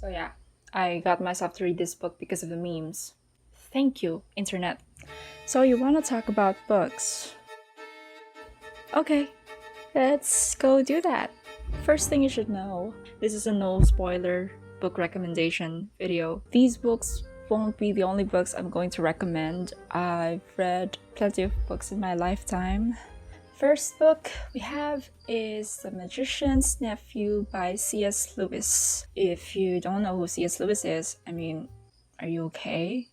So yeah, I got myself to read this book because of the memes. Thank you, internet. So you want to talk about books? Okay, let's go do that. First thing you should know, this is a no spoiler book recommendation video. These books won't be the only books I'm going to recommend. I've read plenty of books in my lifetime. First book we have is The Magician's Nephew by C.S. Lewis. If you don't know who C.S. Lewis is, are you okay?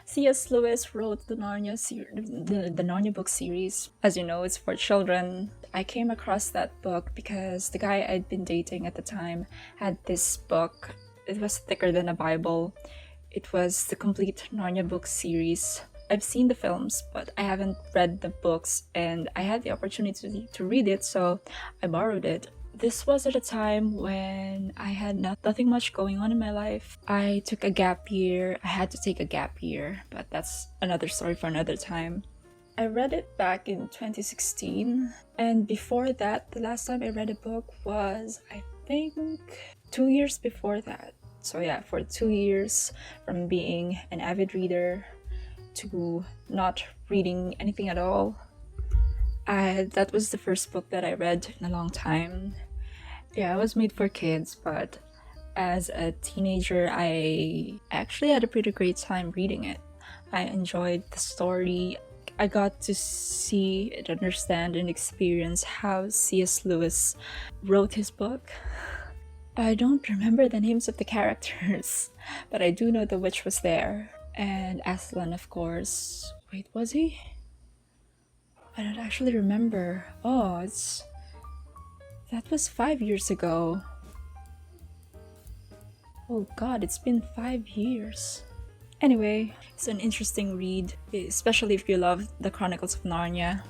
C.S. Lewis wrote the Narnia book series. As you know, it's for children. I came across that book because the guy I'd been dating at the time had this book. It was thicker than a Bible. It was the complete Narnia book series. I've seen the films, but I haven't read the books, and I had the opportunity to read it, so I borrowed it. This was at a time when I had nothing much going on in my life. I took a gap year. I had to take a gap year, but that's another story for another time. I read it back in 2016, and before that, the last time I read a book was, I think, 2 years before that. So yeah, for 2 years, from being an avid reader to not reading anything at all, that was the first book that I read in a long time. Yeah, it was made for kids, but as a teenager, I actually had a pretty great time reading it. I enjoyed the story. I got to see and understand and experience how C.S. Lewis wrote his book. I don't remember the names of the characters, but I do know the witch was there. And Aslan, of course. Wait, was he? I don't actually remember. That was 5 years ago. Oh god, it's been 5 years. Anyway, it's an interesting read, especially if you love the Chronicles of Narnia.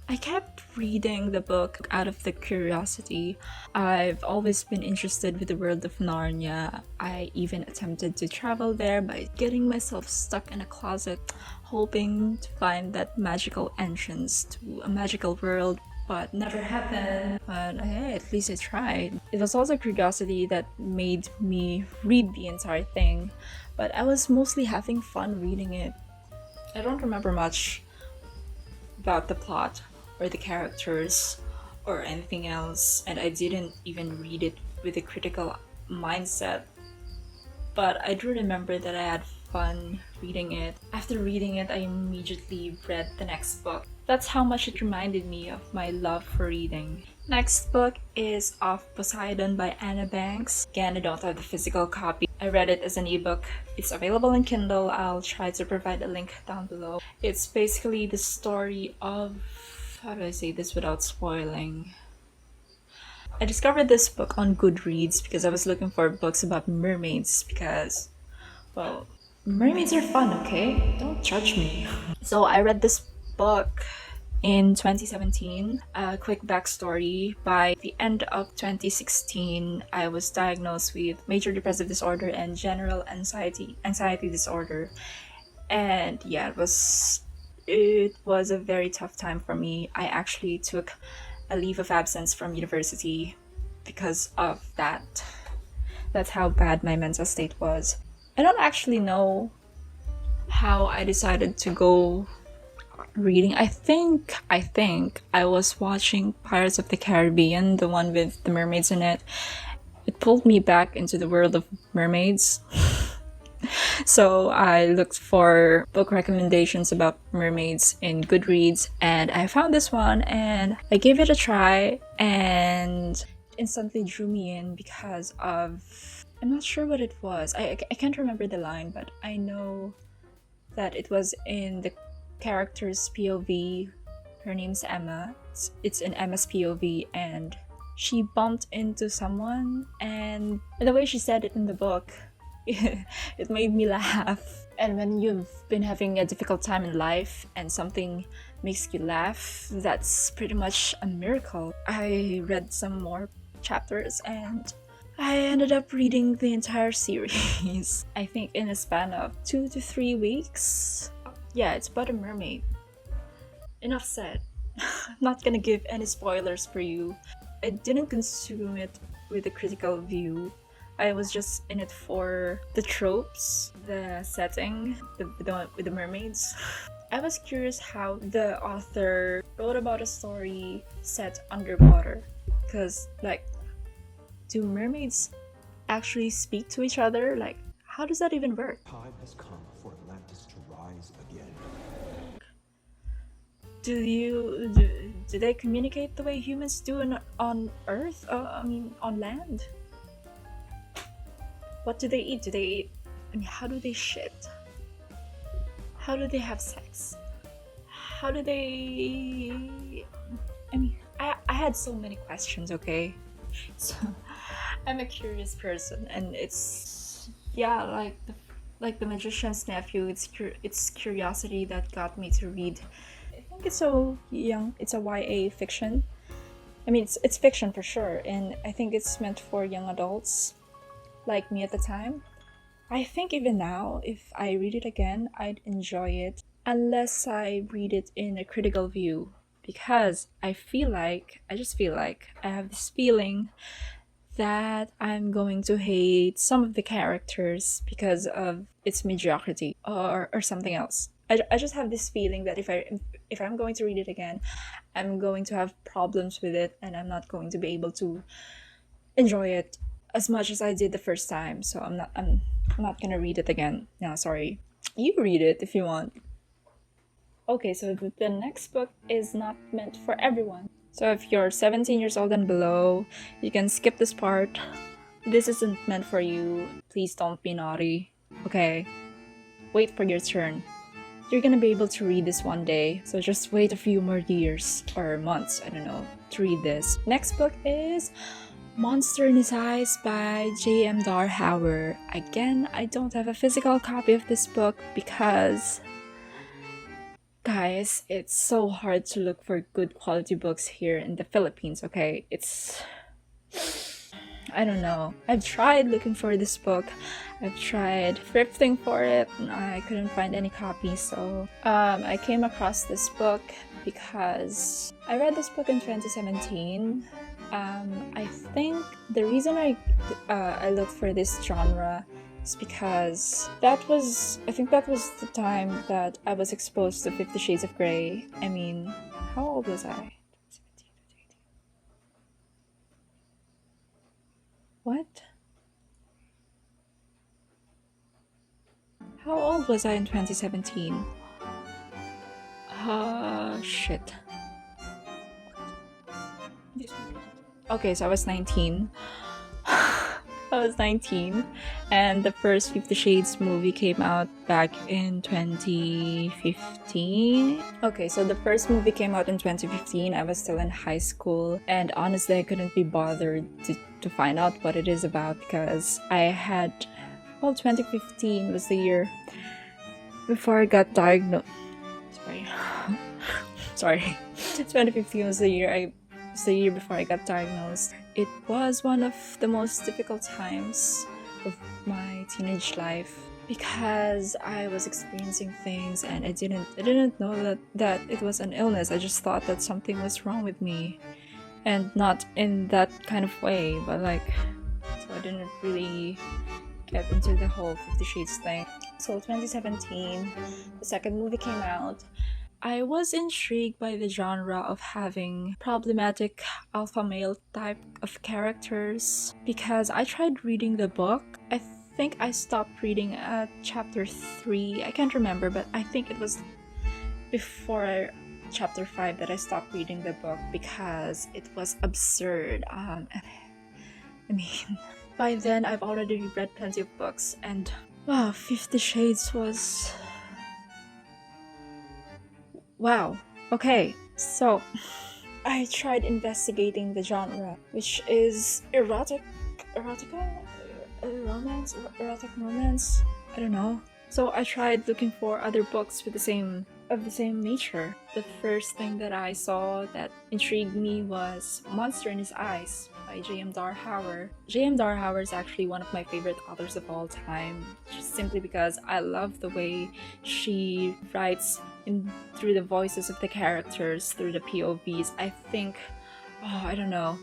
I kept reading the book out of the curiosity. I've always been interested with the world of Narnia. I even attempted to travel there by getting myself stuck in a closet, hoping to find that magical entrance to a magical world, but never happened. But hey, at least I tried. It was also curiosity that made me read the entire thing, but I was mostly having fun reading it. I don't remember much about the plot or the characters or anything else, and I didn't even read it with a critical mindset, but I do remember that I had fun reading it. After reading it, I immediately read the next book. That's how much it reminded me of my love for reading. Next book is Of Poseidon by Anna Banks. Again, I don't have the physical copy. I read it as an ebook. It's available in Kindle. I'll try to provide a link down below. It's basically the story of, how do I say this without spoiling? I discovered this book on Goodreads because I was looking for books about mermaids because, well, mermaids are fun, okay? Don't judge me. So I read this book in 2017. A quick backstory: by the end of 2016, I was diagnosed with major depressive disorder and general anxiety disorder. And yeah, it was a very tough time for me. I actually took a leave of absence from university because of that. That's how bad my mental state was. I don't actually know how I decided to go reading. I think I was watching Pirates of the Caribbean, the one with the mermaids in it. It pulled me back into the world of mermaids. So I looked for book recommendations about mermaids in Goodreads, and I found this one and I gave it a try, and instantly drew me in because of, I'm not sure what it was. I can't remember the line, but I know that it was in the character's POV. Her name's Emma. It's in Emma's POV, and she bumped into someone, and the way she said it in the book, it made me laugh. And when you've been having a difficult time in life and something makes you laugh, that's pretty much a miracle. I read some more chapters and I ended up reading the entire series. I think in a span of 2 to 3 weeks. Yeah, it's about a mermaid. Enough said. I'm not gonna give any spoilers for you. I didn't consume it with a critical view. I was just in it for the tropes, the setting, with the mermaids. I was curious how the author wrote about a story set underwater. Because, like, do mermaids actually speak to each other? Like, how does that even work? Time has come for Atlantis to rise again. Do they communicate the way humans do on Earth? I mean, on land? What do they eat? I mean, how do they shit? How do they have sex? How do they... I mean, I had so many questions, okay? So, I'm a curious person, and it's... Yeah, like the magician's nephew, it's curiosity that got me to read. I think it's so young. It's a YA fiction. I mean, it's fiction for sure, and I think it's meant for young adults, like me at the time. I think even now, if I read it again, I'd enjoy it, unless I read it in a critical view, because I just feel like I have this feeling that I'm going to hate some of the characters because of its mediocrity or something else. I just have this feeling that if I'm going to read it again, I'm going to have problems with it, and I'm not going to be able to enjoy it as much as I did the first time. So I'm not gonna read it again. No, sorry. You read it if you want. Okay, so the next book is not meant for everyone. So if you're 17 years old and below, you can skip this part. This isn't meant for you. Please don't be naughty. Okay? Wait for your turn. You're gonna be able to read this one day, so just wait a few more years or months, I don't know, to read this. Next book is Monster in His Eyes by J.M. Darhauer. Again, I don't have a physical copy of this book because, guys, it's so hard to look for good quality books here in the Philippines, okay? I don't know. I've tried looking for this book. I've tried thrifting for it, and I couldn't find any copies, so I came across this book because I read this book in 2017. I think the reason I looked for this genre is because I think that was the time that I was exposed to 50 Shades of Grey. I mean, how old was I? What? How old was I in 2017? Shit. Okay, so I was 19. I was 19, and the first 50 Shades movie came out back in 2015. Okay, so the first movie came out in 2015. I was still in high school, and honestly, I couldn't be bothered to find out what it is about because I had... Well, 2015 was the year before I got diagnosed. Sorry. 2015 was the year before I got diagnosed. It was one of the most difficult times of my teenage life because I was experiencing things and I didn't know that it was an illness. I just thought that something was wrong with me, and not in that kind of way, but so I didn't really get into the whole 50 Shades thing. So 2017, the second movie came out. I was intrigued by the genre of having problematic alpha male type of characters because I tried reading the book. I think I stopped reading at chapter 3. I can't remember, but I think it was before chapter 5 that I stopped reading the book because it was absurd. I mean, by then I've already read plenty of books, and wow, 50 Shades was... Wow. Okay, so I tried investigating the genre, which is erotic romance. I don't know. So I tried looking for other books with the same nature. The first thing that I saw that intrigued me was Monster in His Eyes by J.M. Darhauer. J.M. Darhauer is actually one of my favorite authors of all time, just simply because I love the way she writes through the voices of the characters, through the POVs. I think, I don't know,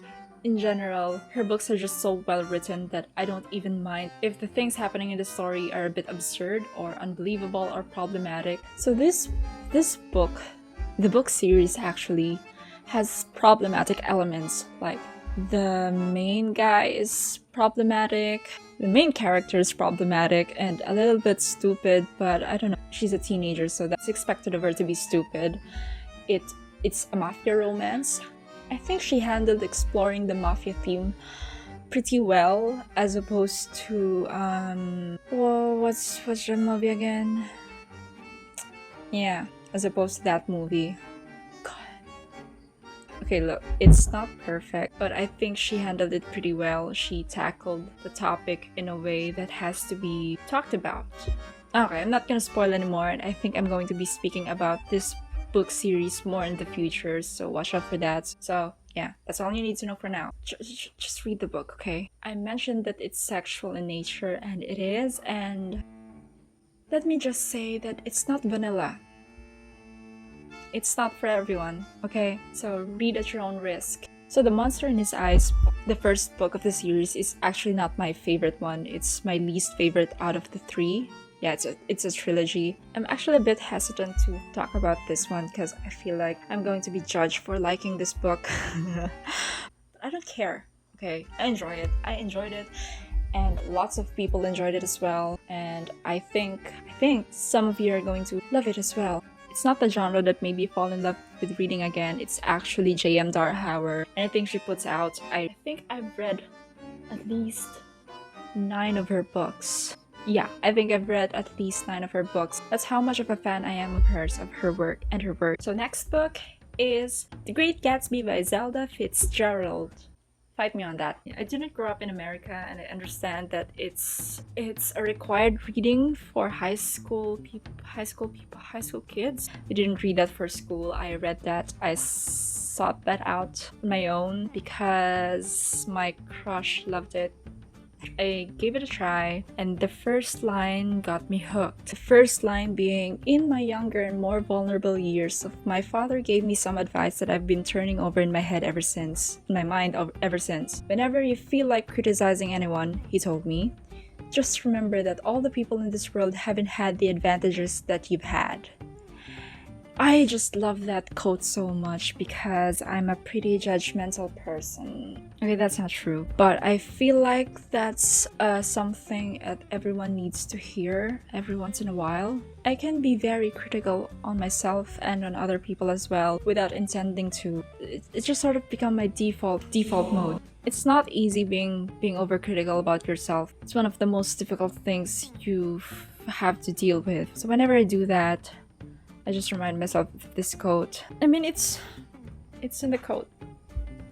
in general, her books are just so well written that I don't even mind if the things happening in the story are a bit absurd or unbelievable or problematic. So this book, the book series actually, has problematic elements. Like, the main guy is problematic, the main character is problematic and a little bit stupid, but I don't know, she's a teenager, so that's expected of her to be stupid. It's a mafia romance. I think she handled exploring the mafia theme pretty well, as opposed to what's the movie again? Yeah, as opposed to that movie. Okay, look, it's not perfect, but I think she handled it pretty well. She tackled the topic in a way that has to be talked about. Okay, I'm not gonna spoil anymore, and I think I'm going to be speaking about this book series more in the future, so watch out for that. So yeah, that's all you need to know for now. Just read the book, okay? I mentioned that it's sexual in nature, and it is, and let me just say that it's not vanilla. It's not for everyone, okay? So read at your own risk. So The Monster in His Eyes, the first book of the series, is actually not my favorite one. It's my least favorite out of the 3. Yeah, it's a trilogy. I'm actually a bit hesitant to talk about this one because I feel like I'm going to be judged for liking this book. But I don't care, okay? I enjoyed it. And lots of people enjoyed it as well. And I think some of you are going to love it as well. It's not the genre that made me fall in love with reading again. It's actually J.M. Darhauer. Anything she puts out, I think I've read at least 9 of her books. Yeah, I think I've read at least 9 of her books. That's how much of a fan I am of hers, of her work and her work. So next book is The Great Gatsby by Zelda Fitzgerald. Fight me on that. I didn't grow up in America, and I understand that it's a required reading for high school kids. I didn't read that for school. I read that. I sought that out on my own because my crush loved it. I gave it a try, and the first line got me hooked. The first line being, "In my younger and more vulnerable years, my father gave me some advice that I've been turning over in my head ever since. In my mind ever since. Whenever you feel like criticizing anyone," he told me, "just remember that all the people in this world haven't had the advantages that you've had." I just love that quote so much because I'm a pretty judgmental person. Okay, that's not true, but I feel like that's something that everyone needs to hear every once in a while. I can be very critical on myself and on other people as well without intending to. It just sort of become my default mode. It's not easy being overcritical about yourself. It's one of the most difficult things you have to deal with. So whenever I do that, I just remind myself of this quote. I mean, it's in the quote.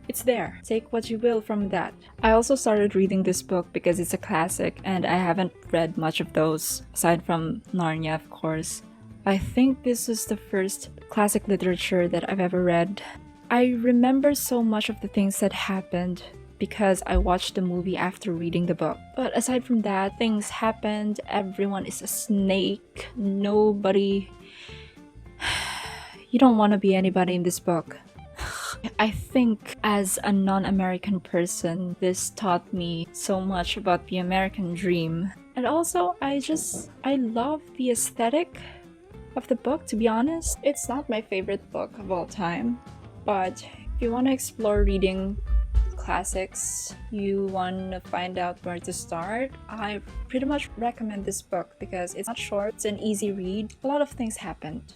It's there. Take what you will from that. I also started reading this book because it's a classic, and I haven't read much of those, aside from Narnia, of course. I think this is the first classic literature that I've ever read. I remember so much of the things that happened because I watched the movie after reading the book. But aside from that, things happened. Everyone is a snake. Nobody... You don't want to be anybody in this book. I think as a non-American person, this taught me so much about the American dream. And also, I love the aesthetic of the book, to be honest. It's not my favorite book of all time, but if you want to explore reading classics, you want to find out where to start, I pretty much recommend this book because it's not short, it's an easy read. A lot of things happened.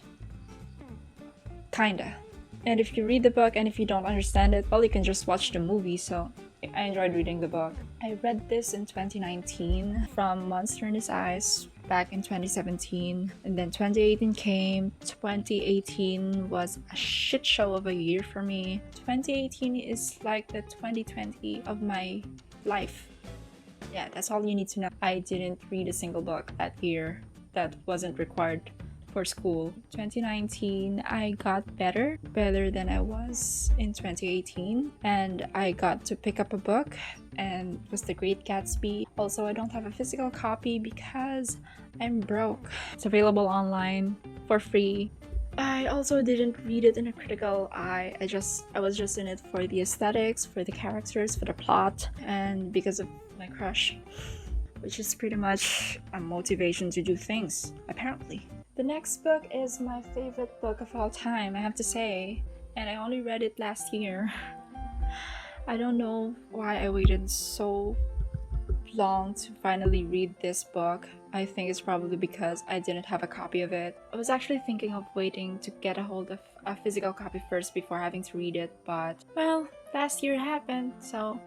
Kinda. And if you read the book and if you don't understand it, well, you can just watch the movie. So I enjoyed reading the book. I read this in 2019 from Monster in His Eyes back in 2017, and then 2018 came. 2018 was a shit show of a year for me. 2018 is like the 2020 of my life. Yeah, that's all you need to know. I didn't read a single book that year that wasn't required for school. 2019, I got better than I was in 2018, and I got to pick up a book, and it was The Great Gatsby. Also, I don't have a physical copy because I'm broke. It's available online for free I also didn't read it in a critical eye. I was just in it for the aesthetics, for the characters, for the plot, and because of my crush, which is pretty much a motivation to do things, apparently. The next book is my favorite book of all time, I have to say, and I only read it last year. I don't know why I waited so long to finally read this book. I think it's probably because I didn't have a copy of it. I was actually thinking of waiting to get a hold of a physical copy first before having to read it, but well, last year happened, so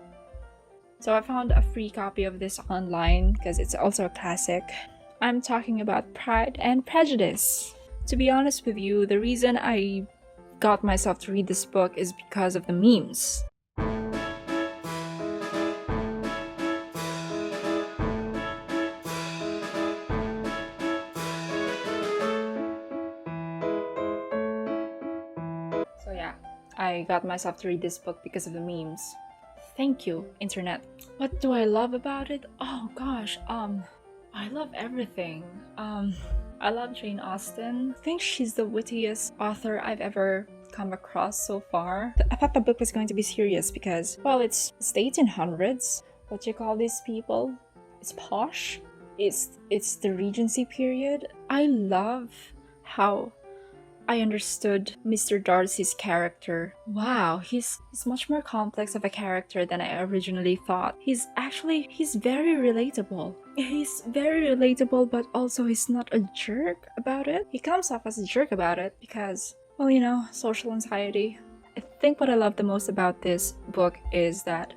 I found a free copy of this online because it's also a classic. I'm talking about Pride and Prejudice. To be honest with you, the reason I got myself to read this book is because of the memes. So yeah, I got myself to read this book because of the memes. Thank you, internet. What do I love about it? Oh gosh, I love everything. I love Jane Austen. I think she's the wittiest author I've ever come across so far. I thought the book was going to be serious because, well, it's the 1800s. What you call these people? It's posh. It's the Regency period. I love how I understood Mr. Darcy's character. Wow, he's much more complex of a character than I originally thought. He's very relatable. He's very relatable, but also he's not a jerk about it. He comes off as a jerk about it because, well, you know, social anxiety. I think what I love the most about this book is that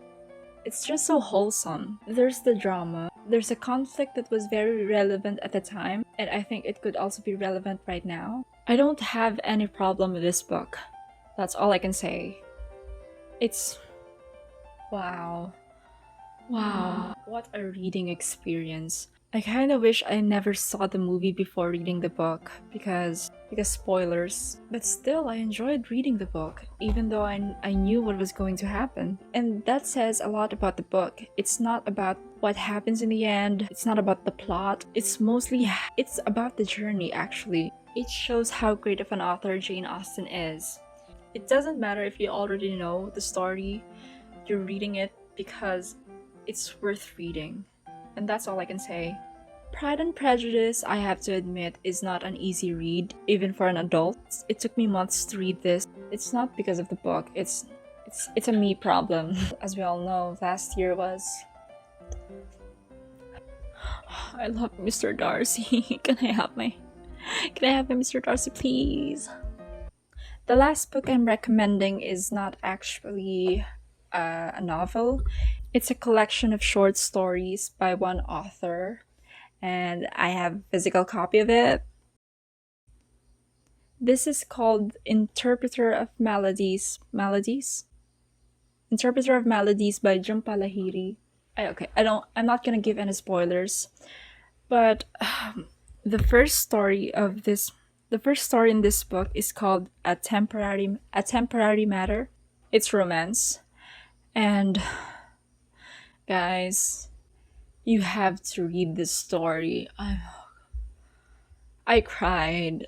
it's just so wholesome. There's the drama. There's a conflict that was very relevant at the time, and I think it could also be relevant right now. I don't have any problem with this book. That's all I can say. It's... wow. Wow. What a reading experience. I kind of wish I never saw the movie before reading the book because spoilers. But still, I enjoyed reading the book, even though I knew what was going to happen. And that says a lot about the book. It's not about what happens in the end. It's not about the plot. It's about the journey, actually. It shows how great of an author Jane Austen is. It doesn't matter if you already know the story. You're reading it because it's worth reading. And that's all I can say. Pride and Prejudice, I have to admit, is not an easy read, even for an adult. It took me months to read this. It's not because of the book, it's a me problem. As we all know, last year was... I love Mr. Darcy. Can I have my Mr. Darcy, please? The last book I'm recommending is not actually a novel. It's a collection of short stories by one author, and I have a physical copy of it. This is called Interpreter of Melodies. Interpreter of Melodies by Jhumpa Lahiri. I'm not gonna give any spoilers, but the first story in this book is called A Temporary Matter. It's romance. And guys, you have to read this story. I cried.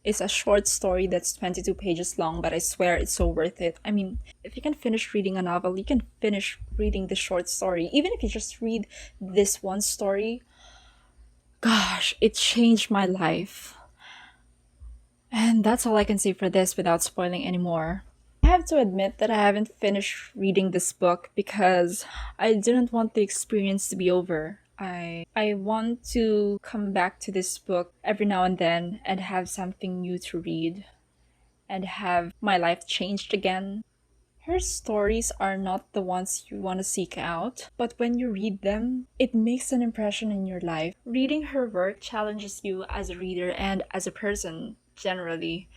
It's a short story that's 22 pages long, but I swear it's so worth it. I mean, if you can finish reading a novel, you can finish reading the short story. Even if you just read this one story, gosh, it changed my life. And that's all I can say for this without spoiling anymore. I have to admit that I haven't finished reading this book because I didn't want the experience to be over. I want to come back to this book every now and then and have something new to read and have my life changed again. Her stories are not the ones you want to seek out, but when you read them, it makes an impression in your life. Reading her work challenges you as a reader and as a person generally.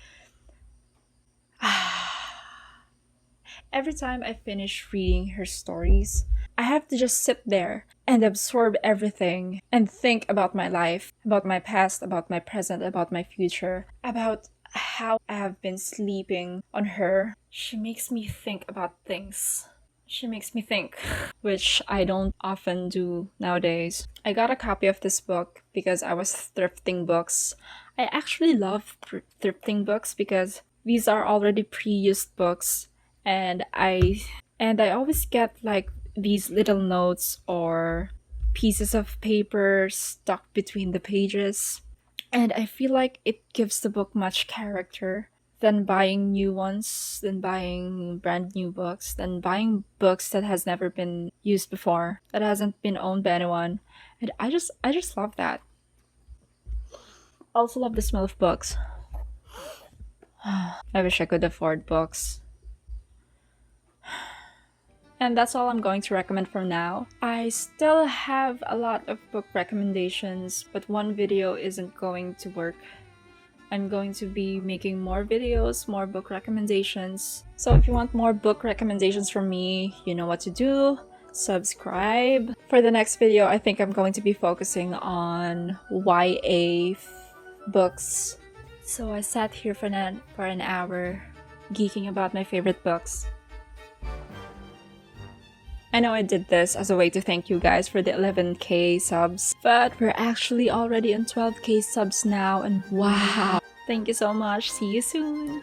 Every time I finish reading her stories, I have to just sit there and absorb everything and think about my life, about my past, about my present, about my future, about how I have been sleeping on her. She makes me think about things. She makes me think, which I don't often do nowadays. I got a copy of this book because I was thrifting books. I actually love thrifting books because these are already pre-used books, and I always get like these little notes or pieces of paper stuck between the pages, and I feel like it gives the book much character than buying new ones, than buying brand new books, than buying books that has never been used before, that hasn't been owned by anyone. And I just love that. I also love the smell of books. I wish I could afford books. And that's all I'm going to recommend for now. I still have a lot of book recommendations, but one video isn't going to work. I'm going to be making more videos, more book recommendations. So if you want more book recommendations from me, you know what to do. Subscribe. For the next video, I think I'm going to be focusing on YA books. So I sat here for an hour geeking about my favorite books. I know I did this as a way to thank you guys for the 11k subs, but we're actually already on 12k subs now, and wow! Thank you so much. See you soon!